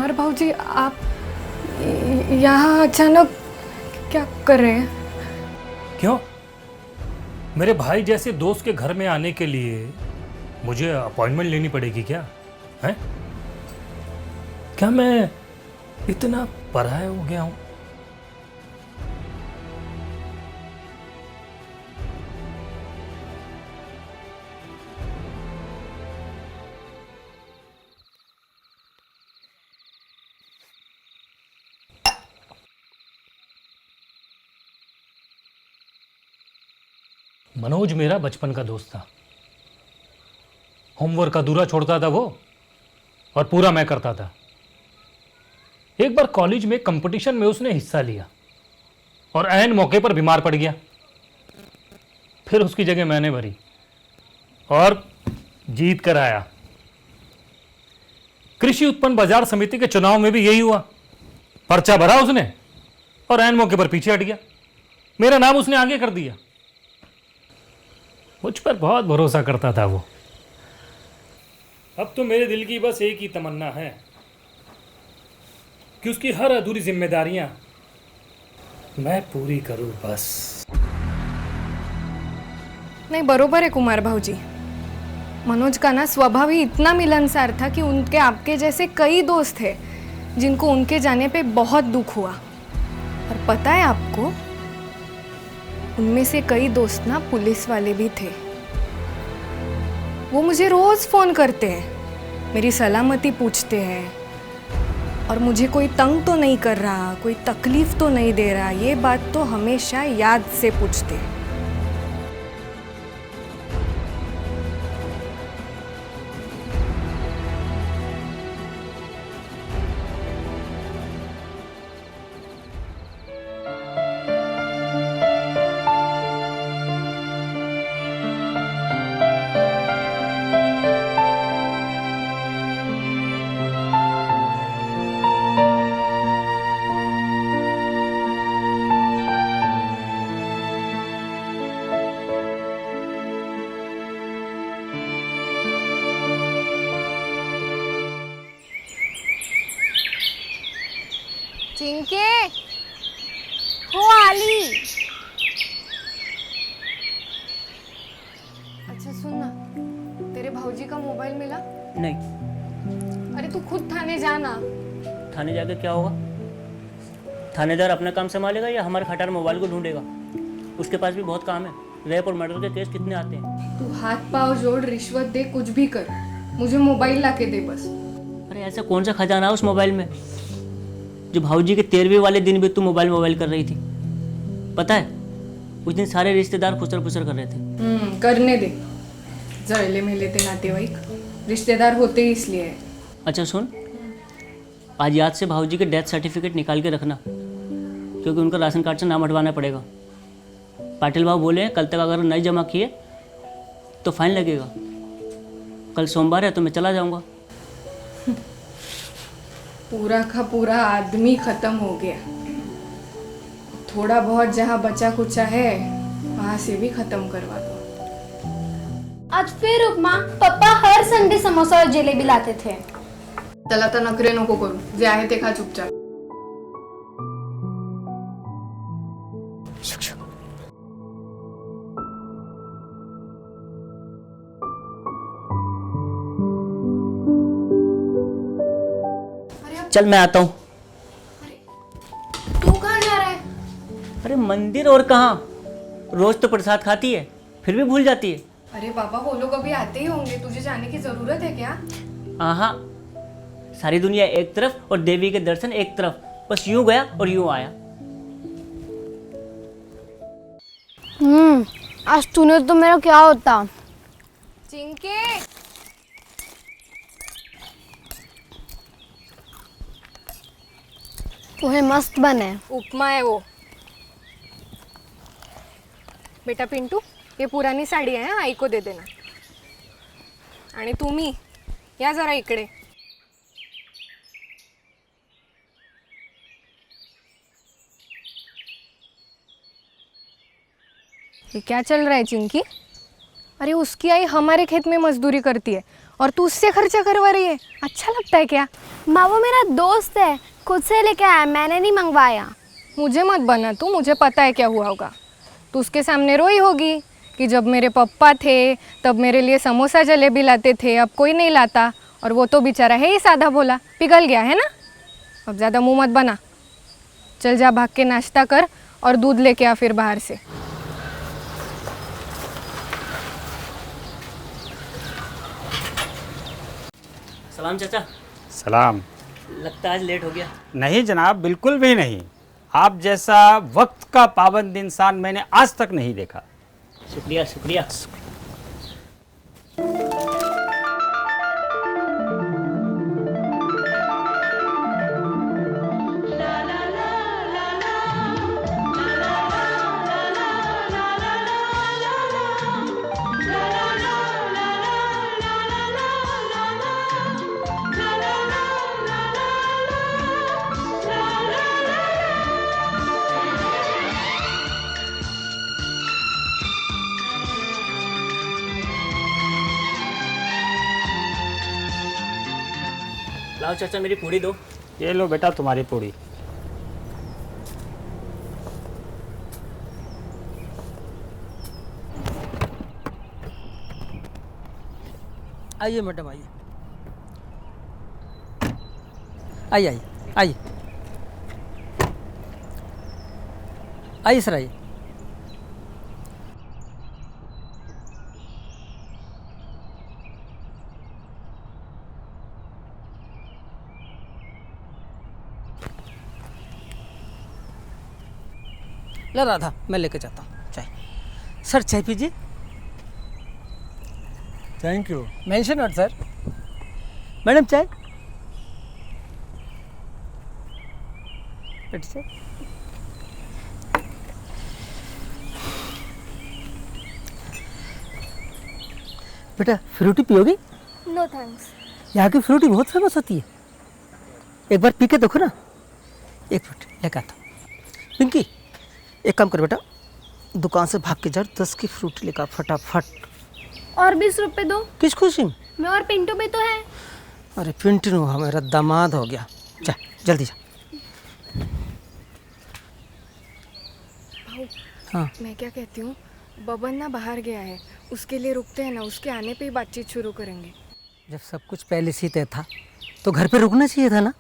कुमार भाऊजी, आप यहाँ अचानक क्या कर रहे हैं? क्यों? मेरे भाई जैसे दोस्त के घर में आने के लिए मुझे अपॉइंटमेंट लेनी पड़ेगी क्या? हैं? क्या मैं इतना पराया हो गया हूं? मनोज मेरा बचपन का दोस्त था। होमवर्क अधूरा छोड़ता था वो, और पूरा मैं करता था। एक बार कॉलेज में कंपटीशन में उसने हिस्सा लिया और ऐन मौके पर बीमार पड़ गया। फिर उसकी जगह मैंने भरी और जीत कर आया। कृषि उत्पन्न बाजार समिति के चुनाव में भी यही हुआ। पर्चा भरा उसने और ऐन मौके पर पीछे हट गया। मेरा नाम उसने आगे कर दिया। मुझ पर बहुत भरोसा करता था वो। अब तो मेरे दिल की बस एक ही तमन्ना है कि उसकी हर अधूरी जिम्मेदारियां मैं पूरी करूं बस। नहीं, बरोबर है कुमार भाऊजी। मनोज का ना स्वभाव ही इतना मिलनसार था कि उनके आपके जैसे कई दोस्त थे जिनको उनके जाने पे बहुत दुख हुआ। और पता है आपको, उनमें से कई दोस्त ना पुलिस वाले भी थे। वो मुझे रोज फोन करते हैं, मेरी सलामती पूछते हैं और मुझे कोई तंग तो नहीं कर रहा, कोई तकलीफ तो नहीं दे रहा, ये बात तो हमेशा याद से पूछते हैं। चिंके, हो आली। अच्छा सुन ना, तेरे भाऊजी का मोबाइल मिला? नहीं। अरे तू खुद थाने जाना। थाने जाकर क्या होगा? थानेदार अपना काम संभालेगा या हमारे खटार मोबाइल को ढूंढेगा? उसके पास भी बहुत काम है। रेप और मर्डर के केस कितने आते हैं? तू हाथ पाँव जोड़, रिश्वत दे, कुछ भी कर, मुझे मोबाइल ला के दे बस। अरे ऐसा कौन सा खजाना है उस मोबाइल में जो भाऊजी के 13वें वाले दिन भी तू मोबाइल कर रही थी? पता है, उस दिन सारे रिश्तेदार खुसर फुसर कर रहे थे। करने दे। जळले मेले ते नातेवाईक रिश्तेदार होते ही इसलिए है। अच्छा सुन, आज याद से भाऊजी के डेथ सर्टिफिकेट निकाल के रखना, क्योंकि उनका राशन कार्ड से नाम हटवाना पड़ेगा। पाटिल भाव बोले हैं कल तक अगर नहीं जमा किए तो फाइन लगेगा। कल सोमवार है तो मैं चला जाऊंगा। पूरा का पूरा आदमी खत्म हो गया। थोड़ा बहुत जहाँ बचा कुचा है वहां से भी खत्म करवा दो। आज फिर उपमा। पप्पा हर संडे समोसा और जलेबी लाते थे। त्याला तर नखरे नको करू, जे आहे ते खा चुपचाप। चल मैं आता हूँ। तू कहाँ जा रहा है? अरे मंदिर और कहाँ, रोज तो प्रसाद खाती है फिर भी भूल जाती है। अरे बाबा, वो लोग अभी आते ही होंगे, तुझे जाने की जरूरत है क्या? हाँ, सारी दुनिया एक तरफ और देवी के दर्शन एक तरफ, बस यूं गया और यूं आया। आज तूने तो मेरा क्या होता। चिंके, पोहे मस्त बने। उपमा है वो। बेटा पिंटू, ये पुरानी साडी आहे, आई को दे देना। आणि तुम्ही या जरा इकडे। ये क्या चल रहा है चिंकी? अरे उसकी आई हमारे खेत में मजदूरी करती है और तू उससे खर्चा करवा रही है? अच्छा लगता है क्या? माँ वो मेरा दोस्त है, खुद से लेके आया, मैंने नहीं मंगवाया। मुझे मत बना तू, मुझे पता है क्या हुआ होगा। तू उसके सामने रोई होगी कि जब मेरे पापा थे तब मेरे लिए समोसा जलेबी लाते थे, अब कोई नहीं लाता। और वो तो बेचारा है ही सादा भोला, पिघल गया है ना। अब ज़्यादा मुंह मत बना, चल जा भाग के नाश्ता कर और दूध लेके आ फिर बाहर से। सलाम चाचा। सलाम। लगता है आज लेट हो गया। नहीं जनाब, बिल्कुल भी नहीं। आप जैसा वक्त का पाबंद इंसान मैंने आज तक नहीं देखा। शुक्रिया शुक्रिया। लाओ चाचा मेरी पूड़ी दो। ये लो बेटा तुम्हारी पूड़ी। आइए मैडम, आइए आइए आइए आइए आइए सर, आइए। ला राधा, मैं लेके जाता हूँ चाय। सर चाय पीजिए। Thank you. Mention not sir. Madam चाय। चाय। बेटा फ्रूटी पियोगी? No thanks. यहाँ की फ्रूटी बहुत फेमस होती है, एक बार पी के देखो ना। एक मिनट लेकर आता हूँ। पिंकी एक काम कर बेटा, दुकान से भाग के जा, 10 की फ्रूटी लेकर फटाफट। और 20 रुपए दो। किस खुशी में? मैं और पिंटू भी तो है। अरे पिंटू हमारा दामाद हो गया। जा जल्दी जा। भाऊ, हाँ मैं क्या कहती हूँ, बबन ना बाहर गया है, उसके लिए रुकते हैं ना, उसके आने पे ही बातचीत शुरू करेंगे। जब सब कुछ पहले से ही तय था तो घर पे रुकना चाहिए था ना।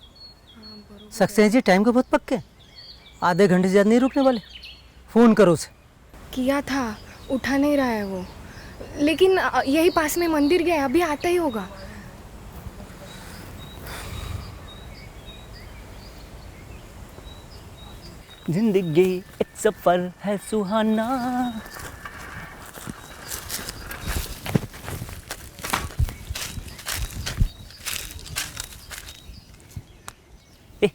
सक्सेना जी टाइम के बहुत पक्के, आधे घंटे से ज़्यादा नहीं रुकने वाले। फ़ोन करो उसे। किया था, उठा नहीं रहा है वो, लेकिन यही पास में मंदिर गया, अभी आता ही होगा। जिंदगी एक सफर है सुहाना। ए,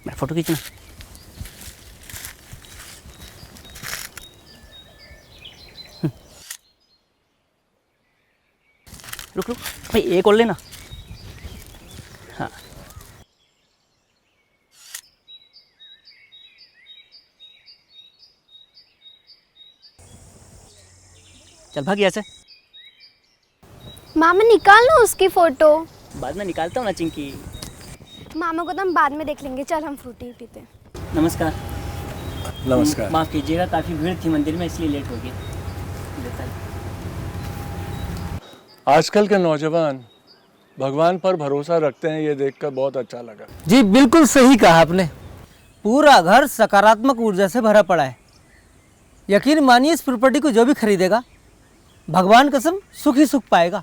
मैं फोटो खींचना। रुक रुक भाई, एक और लेना। हाँ चल भाग यहाँ से। मामा निकाल लो उसकी फोटो। बाद में निकालता हूँ ना चिंकी। मामा को तो हम बाद में देख लेंगे, चल हम फ्रूटी पीते हैं। नमस्कार। नमस्कार। माफ़ कीजिएगा, काफ़ी भीड़ थी मंदिर में इसलिए लेट हो गया। आजकल के नौजवान भगवान पर भरोसा रखते हैं, ये देखकर बहुत अच्छा लगा। जी बिल्कुल सही कहा आपने। पूरा घर सकारात्मक ऊर्जा से भरा पड़ा है। यकीन मानिए इस प्रॉपर्टी को जो भी खरीदेगा, भगवान कसम सुख ही सुख पाएगा।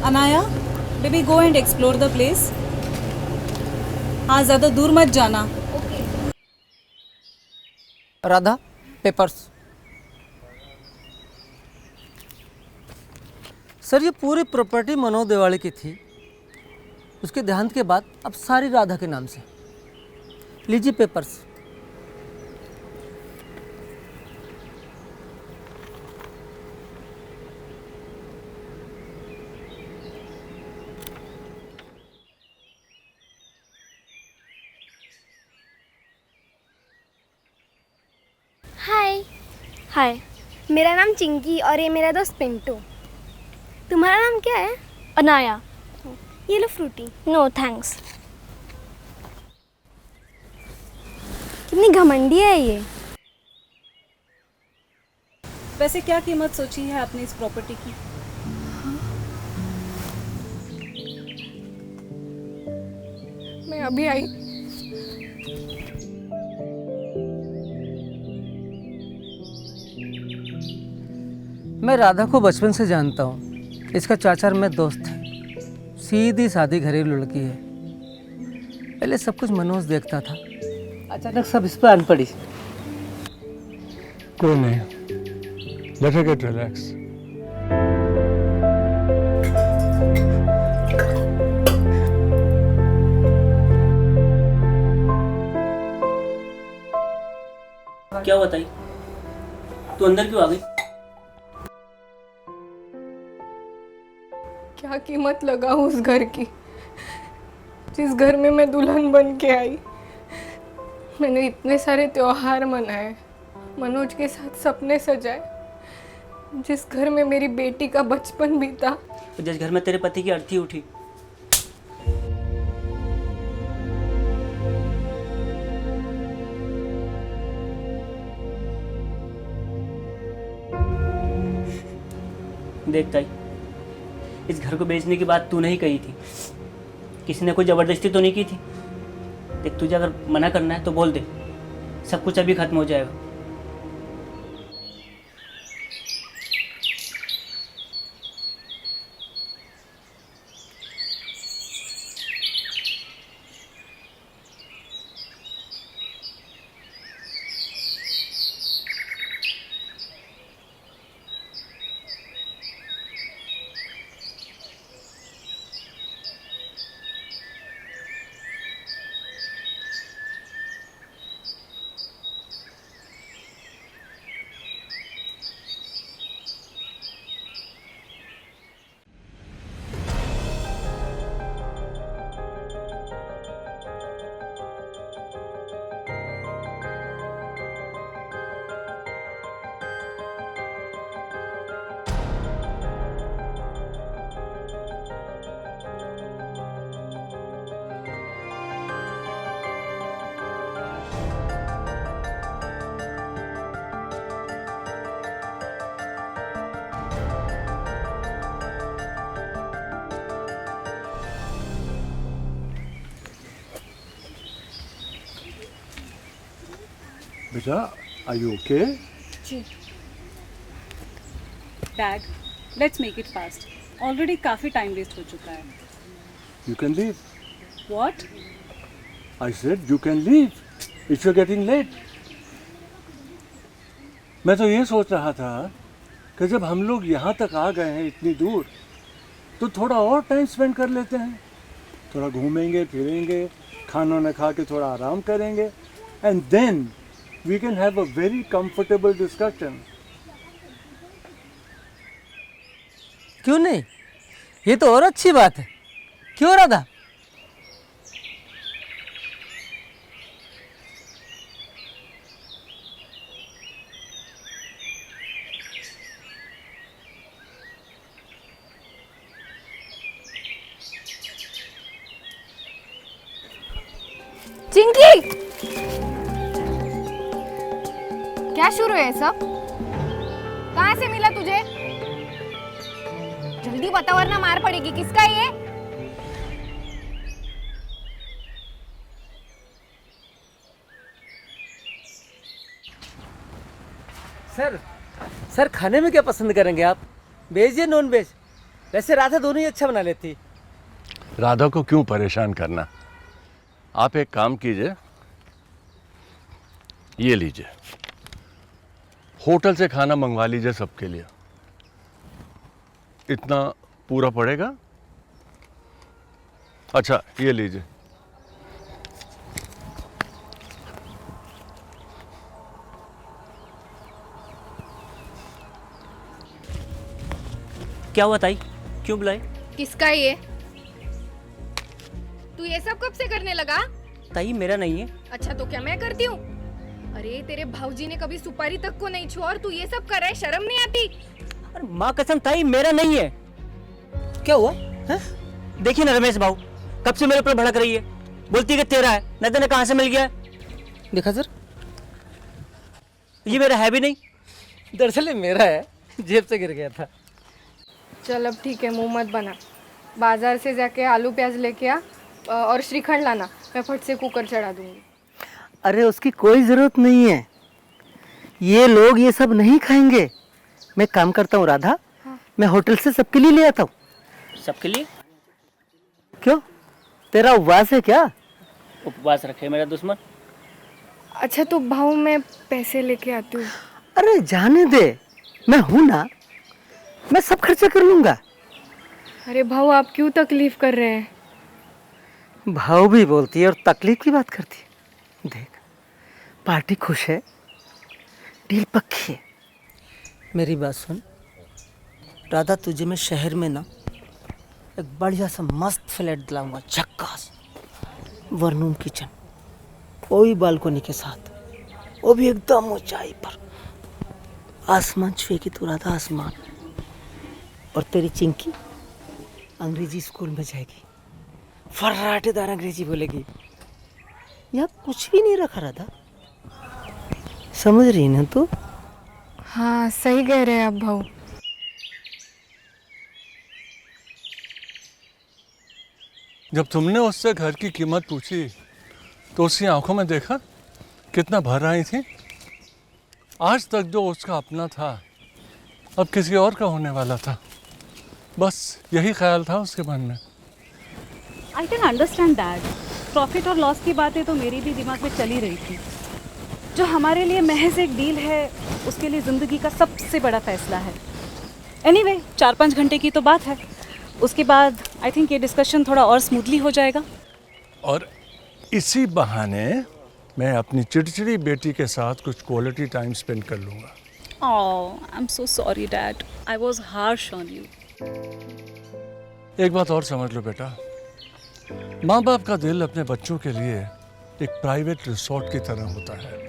Anaya, baby go and explore the place. हाँ ज़्यादा दूर मत जाना। राधा पेपर्स। सर ये पूरी प्रॉपर्टी मनोज देवाड़ी की थी, उसके देहांत के बाद अब सारी राधा के नाम से। लीजिए पेपर्स। हाय, मेरा नाम चिंकी और ये मेरा दोस्त पिंटू। तुम्हारा नाम क्या है? अनाया। ये लो फ्रूटी। No thanks. कितनी घमंडी है ये। वैसे क्या कीमत सोची है आपने इस प्रॉपर्टी की? मैं अभी आई। मैं राधा को बचपन से जानता हूँ। इसका चाचा और मैं दोस्त हैं। सीधी सादी घरेलू लड़की है। पहले सब कुछ मनोज देखता था, अचानक सब इस पर आन पड़ी। कोई नहीं, लेट हर गेट रिलैक्स। क्या हुआ ताई? तू अंदर क्यों आ गई? क्या कीमत लगाऊं उस घर की जिस घर में मैं दुल्हन बन के आई। मैंने इतने सारे त्योहार मनाए, मनोज के साथ सपने सजाए, जिस घर में मेरी बेटी का बचपन बीता। जिस घर में तेरे पति की अर्थी उठी। देख ताई, इस घर को बेचने की बात तूने ही कही थी। किसी ने कोई जबरदस्ती तो नहीं की थी। देख, तुझे अगर मना करना है तो बोल दे, सब कुछ अभी खत्म हो जाएगा। बेटा, are you okay? Dad, let's make it fast. Already काफ़ी टाइम वेस्ट हो चुका है। You can leave. What? I said you can leave, it's getting late. मैं तो ये सोच रहा था कि जब हम लोग यहाँ तक आ गए हैं इतनी दूर, तो थोड़ा और टाइम स्पेंड कर लेते हैं। थोड़ा घूमेंगे फिरेंगे, खाना न खा के थोड़ा आराम करेंगे, and then we can have a very comfortable discussion. क्यों नहीं? ये तो और अच्छी बात है। क्यों राधा? चिंकी, क्या शुरू है सब? कहाँ से मिला तुझे? जल्दी बता वरना मार पड़ेगी। किसका है ये? सर खाने में क्या पसंद करेंगे आप? वेज या नॉन वेज? वैसे राधा दोनों ही अच्छा बना लेती। राधा को क्यों परेशान करना? आप एक काम कीजिए, ये लीजिए, होटल से खाना मंगवा लीजिए सबके लिए। इतना पूरा पड़ेगा। अच्छा, ये लीजिए। क्या हुआ ताई? क्यों बुलाए? किसका है ये? तू ये सब कब से करने लगा? ताई, मेरा नहीं है। अच्छा, तो क्या मैं करती हूँ? अरे अरे तेरे भाऊजी ने कभी सुपारी तक को नहीं छुआ और तू ये सब कर रहा है, शर्म नहीं आती? अरे माँ कसम ताई मेरा नहीं है। क्या हुआ है? देखिए ना रमेश भाऊ कब से मेरे ऊपर भड़क रही है, बोलती है कि तेरा है, न जाने कहाँ से मिल गया है। देखा सर, ये मेरा है भी नहीं। दरअसल ये मेरा है, जेब से गिर गया था। चल अब ठीक है, मुंह मत बना। बाजार से जाके आलू प्याज लेके आ और श्रीखंड लाना, मैं फट से कुकर चढ़ा दूंगी। अरे उसकी कोई ज़रूरत नहीं है, ये लोग ये सब नहीं खाएंगे। मैं काम करता हूँ राधा, मैं होटल से सबके लिए ले आता हूँ। सबके लिए? क्यों, तेरा उपवास है क्या? उपवास रखे मेरा दुश्मन। अच्छा तो भाऊ मैं पैसे लेके आती हूँ। अरे जाने दे, मैं हूं ना, मैं सब खर्चा कर लूंगा। अरे भाऊ आप क्यों तकलीफ कर रहे हैं? भाव भी बोलती है और तकलीफ की बात करती है। देख, पार्टी खुश है, डील पक्की है। मेरी बात सुन राधा, तुझे मैं शहर में ना एक बढ़िया सा मस्त फ्लैट दिलाऊंगा, झक्कास, वर्नून किचन, वही बालकोनी के साथ, वो भी एकदम ऊंचाई पर, आसमान छुएगी तू राधा, आसमान। और तेरी चिंकी अंग्रेजी स्कूल में जाएगी, फर्राटेदार अंग्रेजी बोलेगी। यहाँ कुछ भी नहीं रखा राधा, समझ रही ना तू? हाँ सही कह रहे हैं आप भाऊ। जब तुमने उससे घर की कीमत पूछी तो उसकी आंखों में देखा कितना भर आई थी। आज तक जो उसका अपना था अब किसी और का होने वाला था, बस यही ख्याल था उसके मन में। I can understand that. Profit और लॉस की बातें तो मेरी भी दिमाग में चली रही थी। जो हमारे लिए महज एक डील है, उसके लिए ज़िंदगी का सबसे बड़ा फैसला है। एनीवे 4-5 घंटे की तो बात है, उसके बाद आई थिंक ये डिस्कशन थोड़ा और स्मूथली हो जाएगा। और इसी बहाने मैं अपनी चिड़चिड़ी बेटी के साथ कुछ क्वालिटी टाइम स्पेंड कर लूँगा। Oh I am so sorry dad, I was harsh on you. एक बात और समझ लो बेटा, माँ बाप का दिल अपने बच्चों के लिए एक प्राइवेट रिसोर्ट की तरह होता है।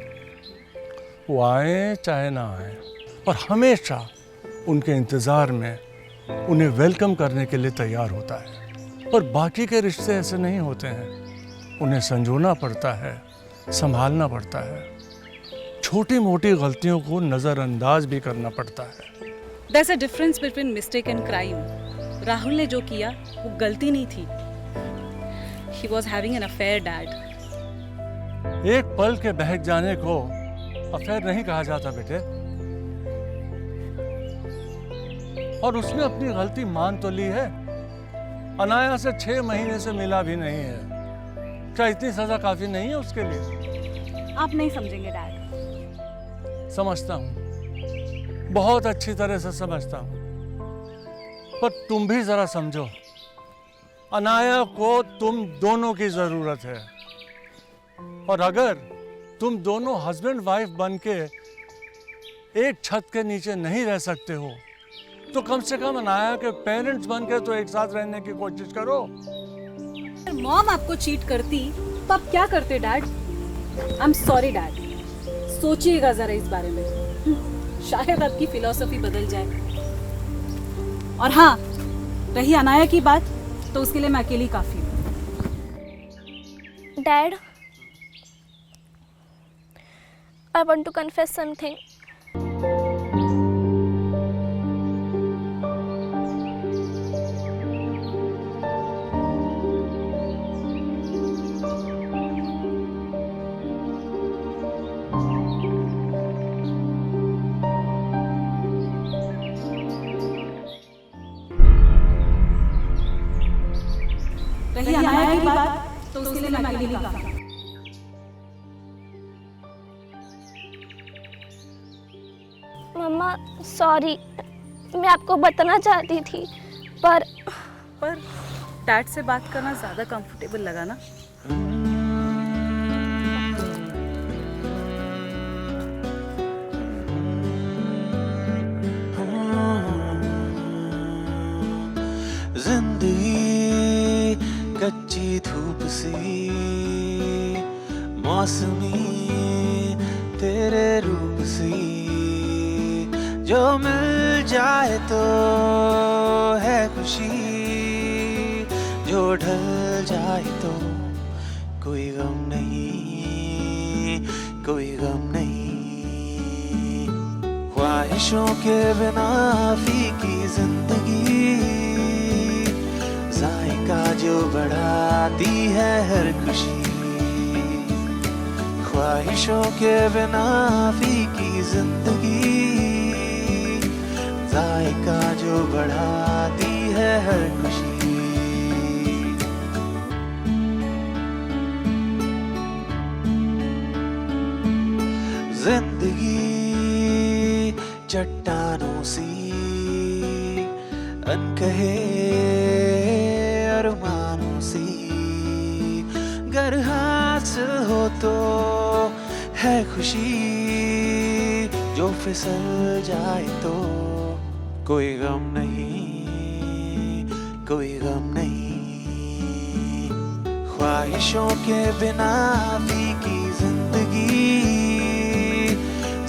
वो आए चाहे ना आए, और हमेशा उनके इंतज़ार में उन्हें वेलकम करने के लिए तैयार होता है। और बाकी के रिश्ते ऐसे नहीं होते हैं, उन्हें संजोना पड़ता है, संभालना पड़ता है, छोटी मोटी गलतियों को नज़रअंदाज भी करना पड़ता है। There's a difference between mistake and crime. Rahul ने जो किया वो गलती नहीं थी। He was having an affair, Dad. एक पल के बहक जाने को अफेयर नहीं कहा जाता बेटे। और उसने अपनी गलती मान तो ली है, अनाया से 6 महीने से मिला भी नहीं है। क्या इतनी सजा काफी नहीं है उसके लिए? आप नहीं समझेंगे डैड। समझता हूँ, बहुत अच्छी तरह से समझता हूँ, पर तुम भी जरा समझो, अनाया को तुम दोनों की जरूरत है। और अगर तुम दोनों हस्बैंड वाइफ बन के एक छत के नीचे नहीं रह सकते हो, तो कम से कम अनाया के पेरेंट्स बन के तो एक साथ रहने की कोशिश करो। मॉम आपको चीट करती तो आप क्या करते dad? I am sorry dad, सोचिएगा जरा इस बारे में, शायद आपकी फिलॉसफी बदल जाए। और हाँ, रही अनाया की बात, तो उसके लिए मैं अकेली काफी हूँ। Dad, I want to confess something. रही अनाया की बात, तो उसके लिए मैं अकेली काफी हूँ। मम्मा सॉरी, मैं आपको बताना चाहती थी, पर डैड से बात करना ज़्यादा कंफर्टेबल लगा ना। जिंदगी कच्ची धूप सी मौसमी बूंद सी जो मिल जाए तो है खुशी, जो ढल जाए तो कोई गम नहीं, कोई गम नहीं। ख्वाहिशों के बिना फीकी जिंदगी, जायका जो बढ़ाती है हर खुशी। ख्वाहिशों के बिना फीकी जिंदगी, जायका जो बढ़ाती है हर खुशी। जिंदगी चट्टानों सी अनकहे अरमानों सी, गर हासिल हो तो है खुशी, जो फिसल जाए तो कोई गम नहीं, कोई गम नहीं। ख्वाहिशों के बिना फीकी जिंदगी,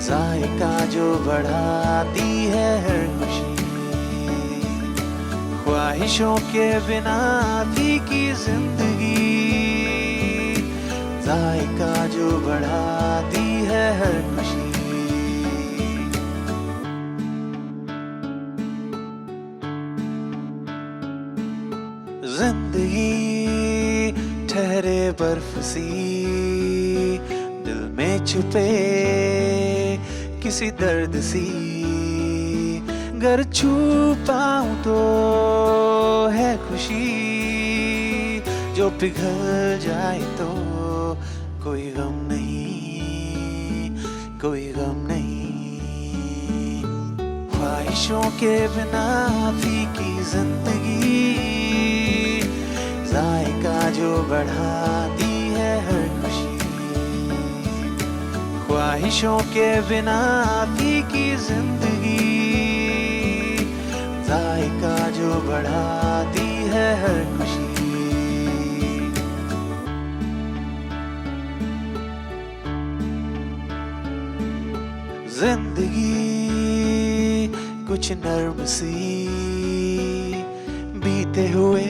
जायका जो बढ़ाती है हर खुशी। ख्वाहिशों के बिना फीकी जिंदगी, जायका जो बढ़ाती है हर खुशी। जिंदगी ठहरे बर्फ सी, दिल में छुपे किसी दर्द सी, गर छू पाऊं तो है खुशी, जो पिघल जाए तो कोई गम नहीं, कोई गम नहीं। ख्वाहिशों के बिना फीकी जिंदगी, जायका जो बढ़ाती है हर खुशी। ख्वाहिशों के बिना फीकी जिंदगी, जायका जो बढ़ाती है हर खुशी। जिंदगी कुछ नर्म सी बीते हुए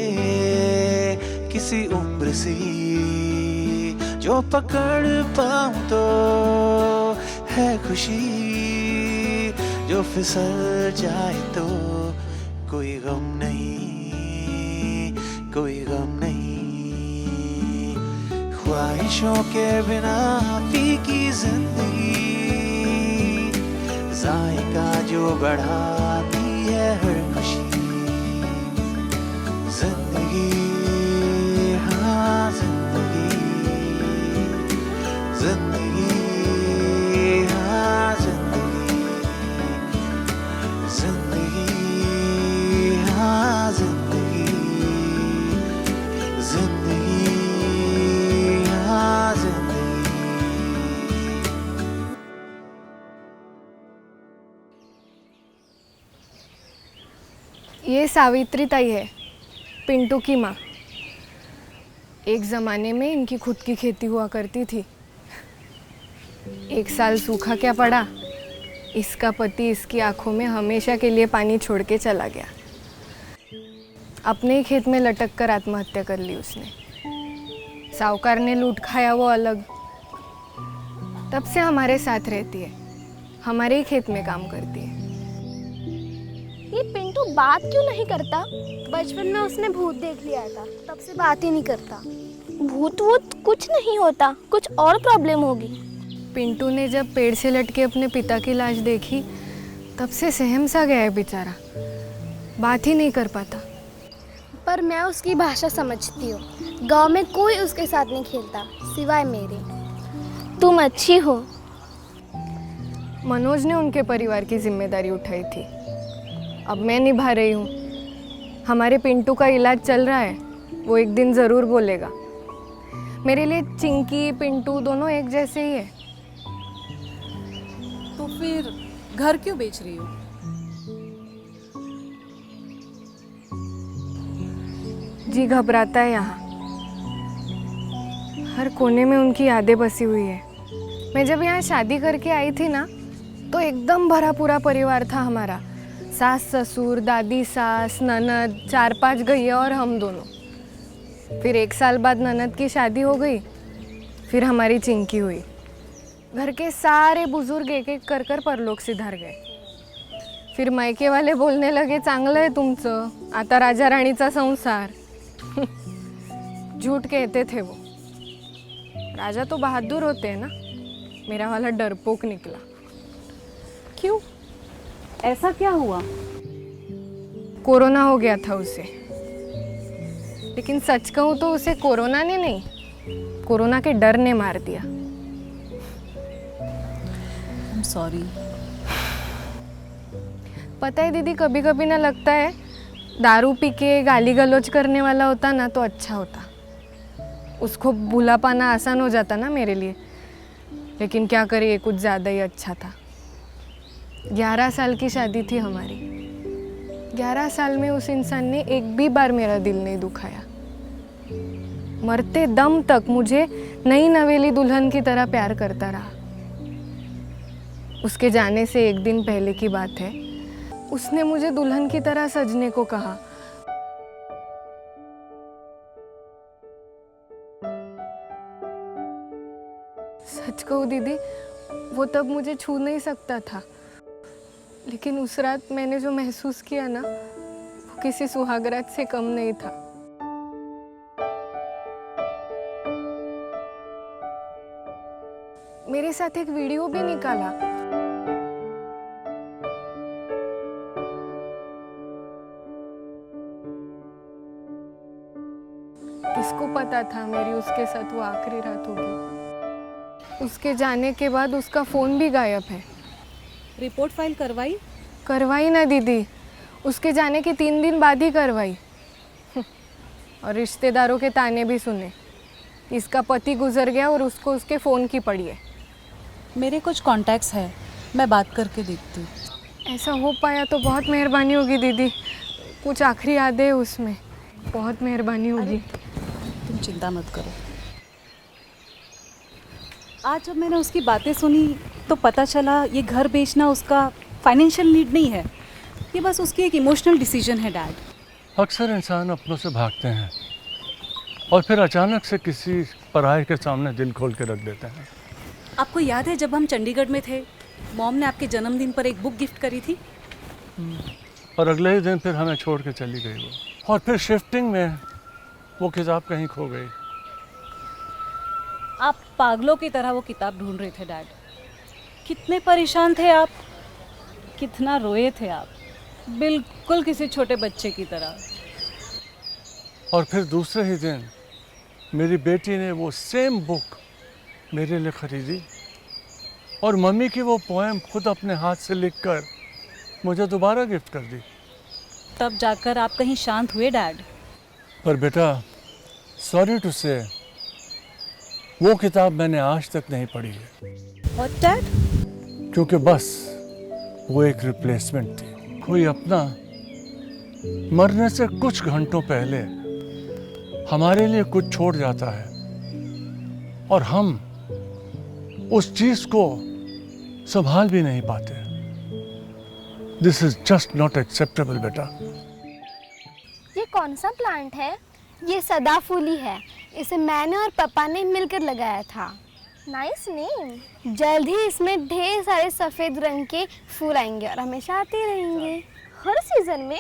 किसी उम्र सी, जो पकड़ पाऊं तो है खुशी, जो फिसल जाए तो कोई गम नहीं, कोई गम नहीं। ख्वाहिशों के बिना फीकी जिंदगी, जायका जो बढ़ाती है हर खुशी। जिंदगी हाँ जिंदगी, जिंदगी हाँ जिंदगी, जिंदगी हाँ जिंदगी, जिंदगी हाँ जिंदगी। ये सावित्री ताई है, पिंटू की माँ। एक ज़माने में इनकी खुद की खेती हुआ करती थी। एक साल सूखा क्या पड़ा, इसका पति इसकी आंखों में हमेशा के लिए पानी छोड़ के चला गया। अपने ही खेत में लटक कर आत्महत्या कर ली उसने। साहूकार ने लूट खाया वो अलग। तब से हमारे साथ रहती है, हमारे ही खेत में काम करती है। ये पिंटू बात क्यों नहीं करता? बचपन में उसने भूत देख लिया था, तब से बात ही नहीं करता। भूत वूत कुछ नहीं होता, कुछ और प्रॉब्लम होगी। पिंटू ने जब पेड़ से लटके अपने पिता की लाश देखी, तब से सहम सा गया है बेचारा, बात ही नहीं कर पाता। पर मैं उसकी भाषा समझती हूँ। गांव में कोई उसके साथ नहीं खेलता सिवाय मेरे। तुम अच्छी हो। मनोज ने उनके परिवार की जिम्मेदारी उठाई थी, अब मैं निभा रही हूँ। हमारे पिंटू का इलाज चल रहा है, वो एक दिन ज़रूर बोलेगा। मेरे लिए चिंकी पिंटू दोनों एक जैसे ही है। तो फिर घर क्यों बेच रही हो? जी घबराता है यहाँ, हर कोने में उनकी यादें बसी हुई है। मैं जब यहाँ शादी करके आई थी ना, तो एकदम भरा पूरा परिवार था हमारा। सास ससुर, दादी सास, ननद, 4-5 गैया और हम दोनों। फिर 1 साल बाद ननद की शादी हो गई, फिर हमारी चिंकी हुई। घर के सारे बुजुर्ग एक एक कर कर परलोक सिधार गए। फिर मायके वाले बोलने लगे, चांगलं है तुमचं, आता राजा राणीचा संसार। झूठ कहते थे वो। राजा तो बहादुर होते हैं ना, मेरा वाला डरपोक निकला। क्यों, ऐसा क्या हुआ? कोरोना हो गया था उसे। लेकिन सच कहूँ तो उसे कोरोना ने नहीं, कोरोना के डर ने मार दिया। I'm sorry. पता है दीदी, कभी कभी ना लगता है दारू पी के गाली गलौज करने वाला होता ना तो अच्छा होता। उसको भुला पाना आसान हो जाता ना मेरे लिए। लेकिन क्या करे, ये कुछ ज़्यादा ही अच्छा था। 11 साल की शादी थी हमारी। 11 साल में उस इंसान ने एक भी बार मेरा दिल नहीं दुखाया। मरते दम तक मुझे नई नवेली दुल्हन की तरह प्यार करता रहा। उसके जाने से 1 दिन पहले की बात है, उसने मुझे दुल्हन की तरह सजने को कहा। सच कहूँ दीदी, वो तब मुझे छू नहीं सकता था। लेकिन उस रात मैंने जो महसूस किया ना, वो किसी सुहागरात से कम नहीं था। मेरे साथ एक वीडियो भी निकाला। किसको पता था मेरी उसके साथ वो आखिरी रात होगी। उसके जाने के बाद उसका फ़ोन भी गायब है। रिपोर्ट फाइल करवाई? करवाई ना दीदी, उसके जाने के 3 दिन बाद ही करवाई। और रिश्तेदारों के ताने भी सुने। इसका पति गुजर गया और उसको उसके फ़ोन की पड़ी है। मेरे कुछ कॉन्टैक्ट्स हैं, मैं बात करके देखती हूँ। ऐसा हो पाया तो बहुत मेहरबानी होगी दीदी। कुछ आखिरी यादें हैं उसमें, बहुत मेहरबानी होगी। तुम चिंता मत करो। आज जब मैंने उसकी बातें सुनी तो पता चला ये घर बेचना उसका फाइनेंशियल नीड नहीं है, ये बस उसकी एक इमोशनल डिसीजन है डैड। अक्सर इंसान अपनों से भागते हैं और फिर अचानक से किसी पराये के सामने दिल खोल के रख देते हैं। आपको याद है जब हम चंडीगढ़ में थे, मॉम ने आपके जन्मदिन पर एक बुक गिफ्ट करी थी? और अगले ही दिन फिर हमें छोड़ के चली गई वो। और फिर शिफ्टिंग में वो किताब कहीं खो गई। आप पागलों की तरह वो किताब ढूंढ रहे थे डैड। कितने परेशान थे आप, कितना रोए थे आप, बिल्कुल किसी छोटे बच्चे की तरह। और फिर दूसरे ही दिन मेरी बेटी ने वो सेम बुक मेरे लिए खरीदी और मम्मी की वो पोएम खुद अपने हाथ से लिखकर मुझे दोबारा गिफ्ट कर दी। तब जाकर आप कहीं शांत हुए डैड? पर बेटा, सॉरी टू से, वो किताब मैंने आज तक नहीं पढ़ी है। और डैड? क्योंकि बस वो एक रिप्लेसमेंट थी। कोई अपना मरने से कुछ घंटों पहले हमारे लिए कुछ छोड़ जाता है और हम उस चीज को संभाल भी नहीं पाते। This is just not acceptable बेटा। ये कौन सा प्लांट है? ये सदाफूली है। इसे मैंने और पापा ने मिलकर लगाया था। Nice name. जल्द ही इसमें ढेर सारे सफ़ेद रंग के फूल आएंगे और हमेशा आते रहेंगे। हर सीजन में?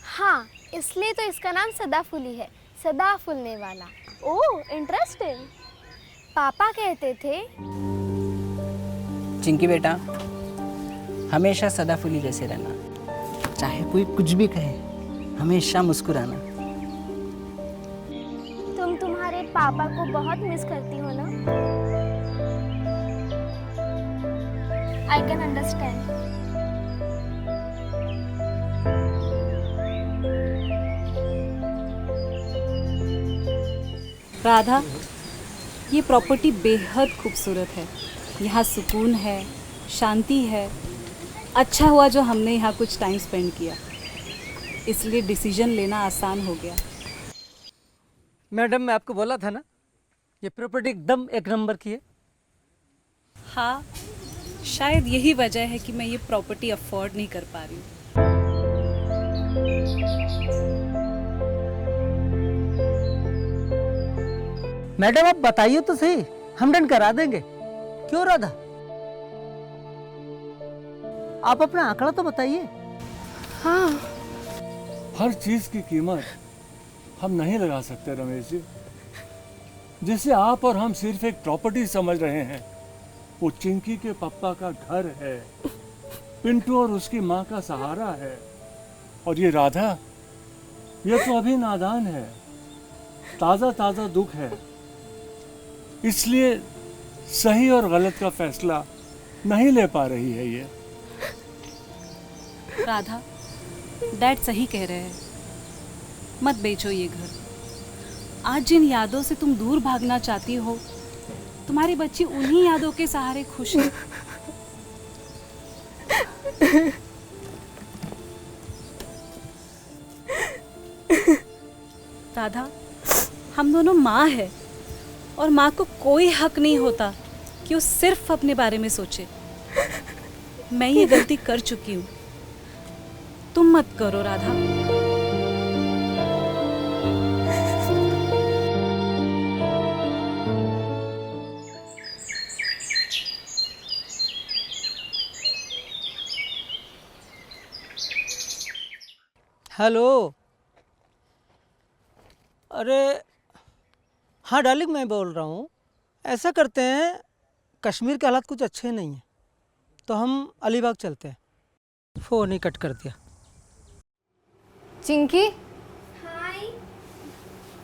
हाँ, इसलिए तो इसका नाम सदाफूली है, सदा फूलने वाला। ओह, इंटरेस्टिंग। पापा कहते थे। चिंकी बेटा, हमेशा सदाफूली जैसे रहना, चाहे कोई कुछ भी कहे, हमेशा मुस्कुराना। तुम तुम्हारे पापा को बहुत मिस करती हो ना? I can understand. राधा, ये प्रॉपर्टी बेहद खूबसूरत है। यहाँ सुकून है, शांति है। अच्छा हुआ जो हमने यहाँ कुछ टाइम स्पेंड किया, इसलिए डिसीजन लेना आसान हो गया। मैडम, मैं आपको बोला था ना, ये प्रॉपर्टी एकदम एक नंबर की है। हाँ, शायद यही वजह है कि मैं ये प्रॉपर्टी अफोर्ड नहीं कर पा रही हूँ। मैडम आप बताइए तो सही, हम डन करा देंगे। क्यों राधा, आप अपना आंकड़ा तो बताइए। हाँ, हर चीज की कीमत हम नहीं लगा सकते रमेश जी। जिसे आप और हम सिर्फ एक प्रॉपर्टी समझ रहे हैं, वो चिंकी के पापा का घर है, पिंटू और उसकी माँ का सहारा है। और ये राधा, ये तो अभी नादान है, ताजा ताजा दुख है। इसलिए सही और गलत का फैसला नहीं ले पा रही है ये। राधा, डैड सही कह रहे हैं, मत बेचो ये घर। आज जिन यादों से तुम दूर भागना चाहती हो, तुम्हारी बच्ची उन्हीं यादों के सहारे खुश है। राधा, हम दोनों माँ है, और माँ को कोई हक नहीं होता कि वो सिर्फ अपने बारे में सोचे। मैं ये गलती कर चुकी हूँ, तुम मत करो राधा। हेलो, अरे हाँ डार्लिंग, मैं बोल रहा हूँ। ऐसा करते हैं, कश्मीर के हालात कुछ अच्छे नहीं हैं, तो हम अलीबाग चलते हैं। फ़ोन ही कट कर दिया। चिंकी,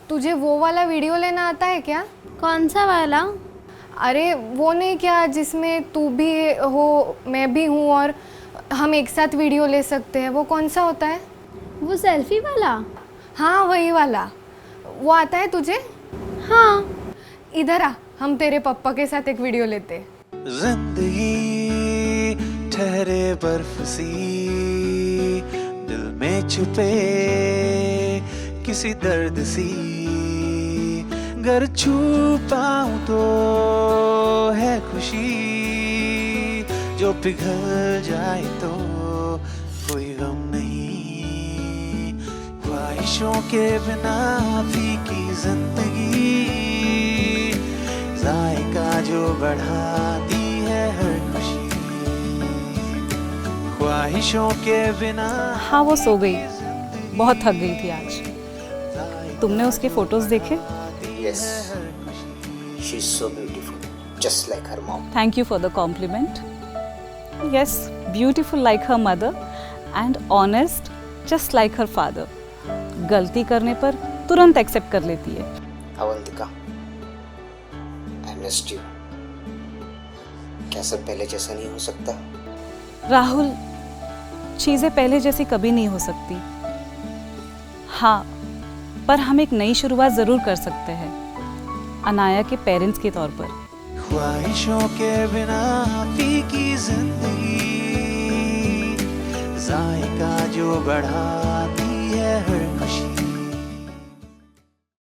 तुझे वो वाला वीडियो लेना आता है क्या? कौन सा वाला? अरे वो नहीं क्या, जिसमें तू भी हो, मैं भी हूँ और हम एक साथ वीडियो ले सकते हैं। वो कौन सा होता है? वो सेल्फी वाला? हाँ वही वाला। वो आता है तुझे? हाँ। इधर आ, हम तेरे पापा के साथ एक वीडियो लेते हैं। जिंदगी ठहरे बर्फ सी, दिल में छुपे किसी दर्द सी। गर छू पाऊं तो है खुशी, जो पिघल जाए तो कोई गम नहीं। ख्वाहिशों के बिना फीकी जिंदगी, जायका जो बढ़ाती है हर खुशी। ख्वाहिशों के बिना। हाँ वो सो गई, बहुत थक गई थी आज। तुमने उसके फोटोज देखे? Yes, she's so beautiful, just like her mom. Thank you for the compliment. Yes, beautiful like her mother and honest just like her father. गलती करने पर तुरंत एक्सेप्ट कर लेती है। Avantika, I missed you. क्या सब पहले जैसा नहीं हो सकता? राहुल, चीज़ें पहले जैसी कभी नहीं हो सकती। हाँ, पर हम एक नई शुरुआत जरूर कर सकते हैं, अनाया के पेरेंट्स के तौर पर। ख्वाहिशों के बिना फीकी जिंदगी, जायका जो बढ़ाती है हर